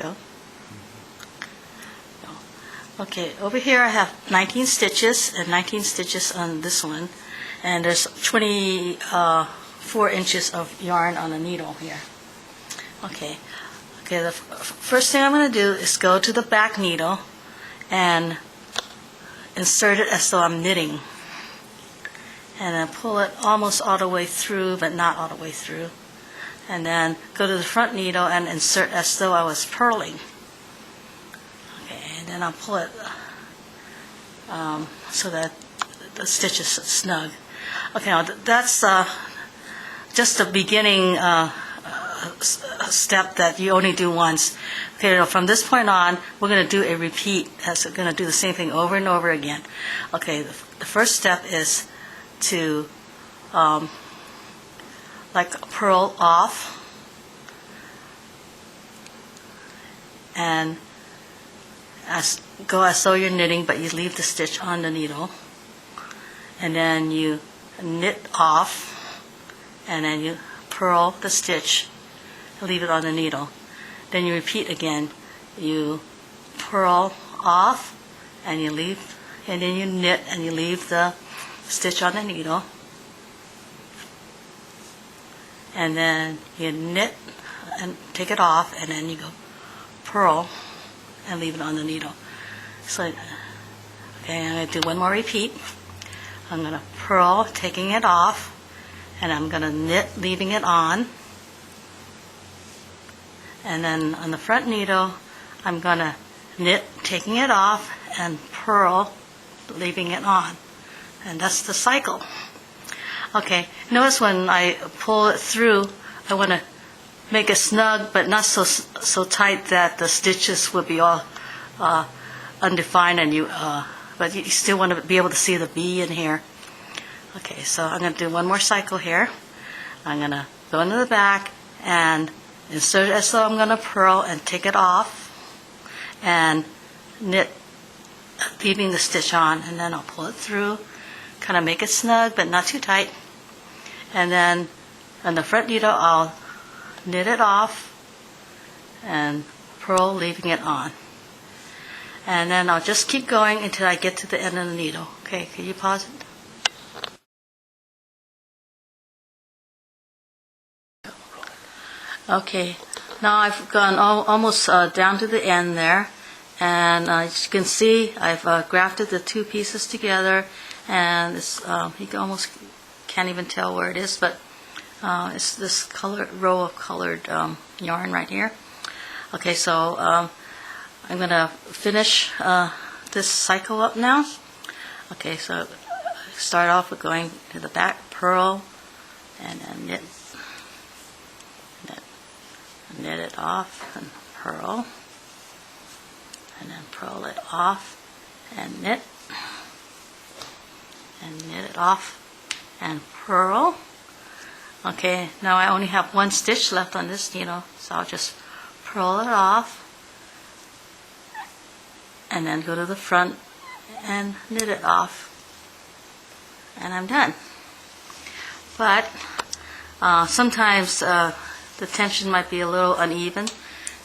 go. Okay, over here I have 19 stitches and 19 stitches on this one, and there's 24 inches of yarn on the needle here. Okay, the first thing I'm going to do is go to the back needle and insert it as though I'm knitting, and then pull it almost all the way through, but not all the way through, and then go to the front needle and insert as though I was purling. And then I'll pull it so that the stitch is snug. Okay, now that's just the beginning step that you only do once. Okay, from this point on, we're going to do a repeat. That's going to do the same thing over and over again. Okay, the first step is to like purl off and go as though you're knitting, but you leave the stitch on the needle, and then you knit off, and then you purl the stitch, leave it on the needle. Then you repeat again. You purl off, and you leave, and then you knit, and you leave the stitch on the needle, and then you knit and take it off, and then you go purl and leave it on the needle. So, okay, I'm going to do one more repeat. I'm going to purl, taking it off, and I'm going to knit, leaving it on. And then on the front needle, I'm going to knit, taking it off, and purl, leaving it on. And that's the cycle. Okay, notice when I pull it through, I want to make it snug, but not so tight that the stitches will be all undefined, and but you still want to be able to see the V in here. Okay, so I'm going to do one more cycle here. I'm going to go into the back and insert it as though I'm going to purl and take it off and knit, leaving the stitch on, and then I'll pull it through, kind of make it snug but not too tight, and then on the front needle I'll knit it off and purl, leaving it on. And then I'll just keep going until I get to the end of the needle. Okay, can you pause it? Okay, now I've gone almost down to the end there, and as you can see, I've grafted the two pieces together, and it's, you almost can't even tell where it is, but it's this row of colored yarn right here. Okay, so I'm going to finish this cycle up now. Okay, so start off with going to the back, purl, and then knit it off and purl, and then purl it off and knit it off and purl. Okay, now I only have one stitch left on this needle, so I'll just purl it off and then go to the front and knit it off, and I'm done. But sometimes the tension might be a little uneven,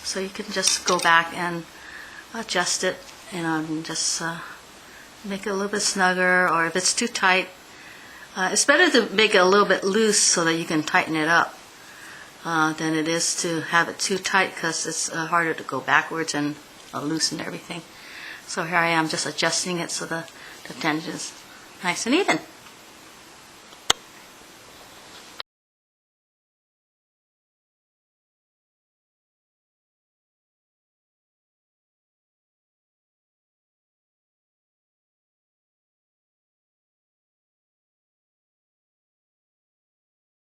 so you can just go back and adjust it, and just make it a little bit snugger, or if it's too tight, it's better to make it a little bit loose so that you can tighten it up than it is to have it too tight, because it's harder to go backwards and loosen everything. So here I am just adjusting it so the tension's nice and even.